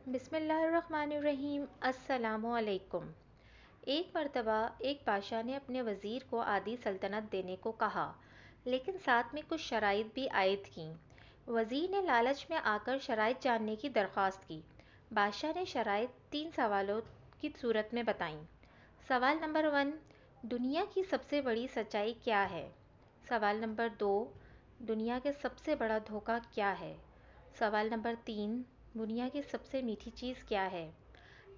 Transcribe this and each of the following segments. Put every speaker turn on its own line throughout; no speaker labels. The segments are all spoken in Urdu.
بسم اللہ الرحمن الرحیم۔ السلام علیکم۔ ایک مرتبہ ایک بادشاہ نے اپنے وزیر کو آدھی سلطنت دینے کو کہا، لیکن ساتھ میں کچھ شرائط بھی عائد کیں۔ وزیر نے لالچ میں آ کر شرائط جاننے کی درخواست کی۔ بادشاہ نے شرائط 3 سوالوں کی صورت میں بتائیں۔ سوال نمبر 1، دنیا کی سب سے بڑی سچائی کیا ہے؟ سوال نمبر 2، دنیا کے سب سے بڑا دھوکہ کیا ہے؟ سوال نمبر 3، دنیا کی سب سے میٹھی چیز کیا ہے؟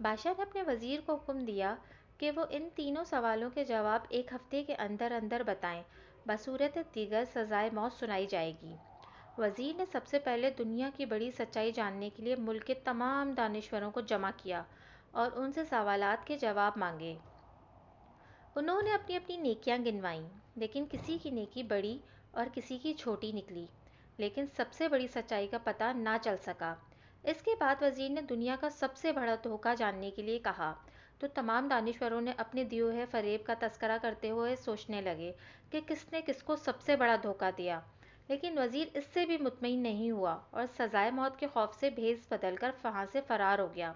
بادشاہ نے اپنے وزیر کو حکم دیا کہ وہ ان تینوں سوالوں کے جواب 1 ہفتے کے اندر اندر بتائیں، بصورت دیگر سزائے موت سنائی جائے گی۔ وزیر نے سب سے پہلے دنیا کی بڑی سچائی جاننے کے لیے ملک کے تمام دانشوروں کو جمع کیا اور ان سے سوالات کے جواب مانگے۔ انہوں نے اپنی اپنی نیکیاں گنوائیں، لیکن کسی کی نیکی بڑی اور کسی کی چھوٹی نکلی، لیکن سب سے بڑی سچائی کا پتہ نہ چل سکا۔ اس کے بعد وزیر نے دنیا کا سب سے بڑا دھوکہ جاننے کے لیے کہا، تو تمام دانشوروں نے اپنے دیے ہوئے فریب کا تذکرہ کرتے ہوئے سوچنے لگے کہ کس نے کس کو سب سے بڑا دھوکہ دیا، لیکن وزیر اس سے بھی مطمئن نہیں ہوا اور سزائے موت کے خوف سے بھیس بدل کر وہاں سے فرار ہو گیا۔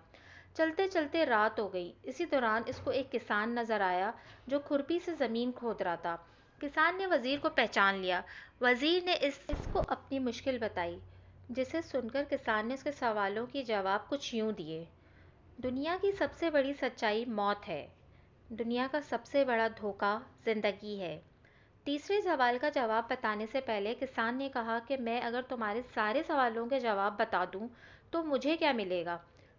چلتے چلتے رات ہو گئی۔ اسی دوران اس کو ایک کسان نظر آیا جو کھرپی سے زمین کھود رہا تھا۔ کسان نے وزیر کو پہچان لیا۔ وزیر نے اس کو اپنی مشکل بتائی، جسے سن کر کسان نے اس کے سوالوں کے جواب کچھ یوں دیے: دنیا کی سب سے بڑی سچائی موت ہے۔ دنیا کا سب سے بڑا دھوکہ زندگی ہے۔ تیسرے سوال کا جواب بتانے سے پہلے کسان نے کہا کہ میں اگر تمہارے سارے سوالوں کے جواب بتا دوں تو مجھے کیا ملے گا؟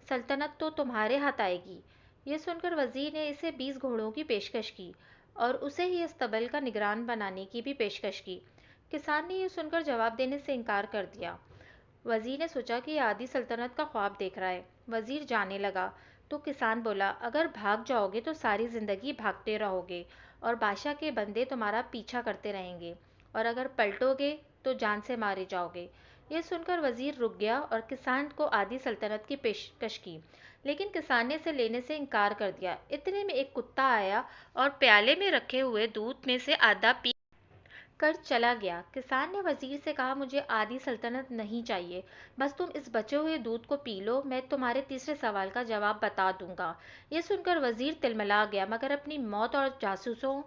سلطنت تو تمہارے ہاتھ آئے گی۔ یہ سن کر وزیر نے اسے 20 گھوڑوں کی پیشکش کی اور اسے ہی استبل کا نگران بنانے کی بھی پیشکش کی۔ کسان نے یہ سن کر جواب دینے سے انکار کر دیا۔ وزیر نے سوچا کہ یہ آدھی سلطنت کا خواب دیکھ رہا ہے۔ وزیر جانے لگا تو کسان بولا، اگر بھاگ جاؤ گے تو ساری زندگی بھاگتے رہو گے اور بادشاہ کے بندے تمہارا پیچھا کرتے رہیں گے، اور اگر پلٹو گے تو جان سے مارے جاؤ گے۔ یہ سن کر وزیر رک گیا اور کسان کو آدھی سلطنت کی پیشکش کی، لیکن کسان نے اسے لینے سے انکار کر دیا۔ اتنے میں ایک کتا آیا اور پیالے میں رکھے ہوئے دودھ میں سے آدھا پی کر چلا گیا۔ کسان نے وزیر سے کہا، مجھے آدھی سلطنت نہیں چاہیے، بس تم اس بچے ہوئے دودھ کو پی لو، میں تمہارے تیسرے سوال کا جواب بتا دوں گا۔ یہ سن کر وزیر تلملا گیا، مگر اپنی موت اور جاسوسوں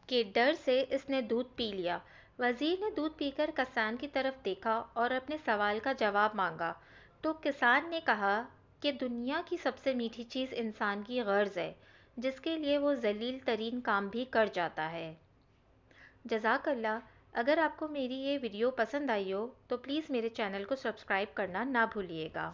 کے ڈر سے اس نے دودھ پی لیا۔ وزیر نے دودھ پی کر کسان کی طرف دیکھا اور اپنے سوال کا جواب مانگا، تو کسان نے کہا کہ دنیا کی سب سے میٹھی چیز انسان کی غرض ہے، جس کے لیے وہ ذلیل ترین کام بھی کر جاتا ہے۔ جزاک اللہ۔ اگر آپ کو میری یہ ویڈیو پسند آئی ہو تو پلیز میرے چینل کو سبسکرائب کرنا نہ بھولیے گا۔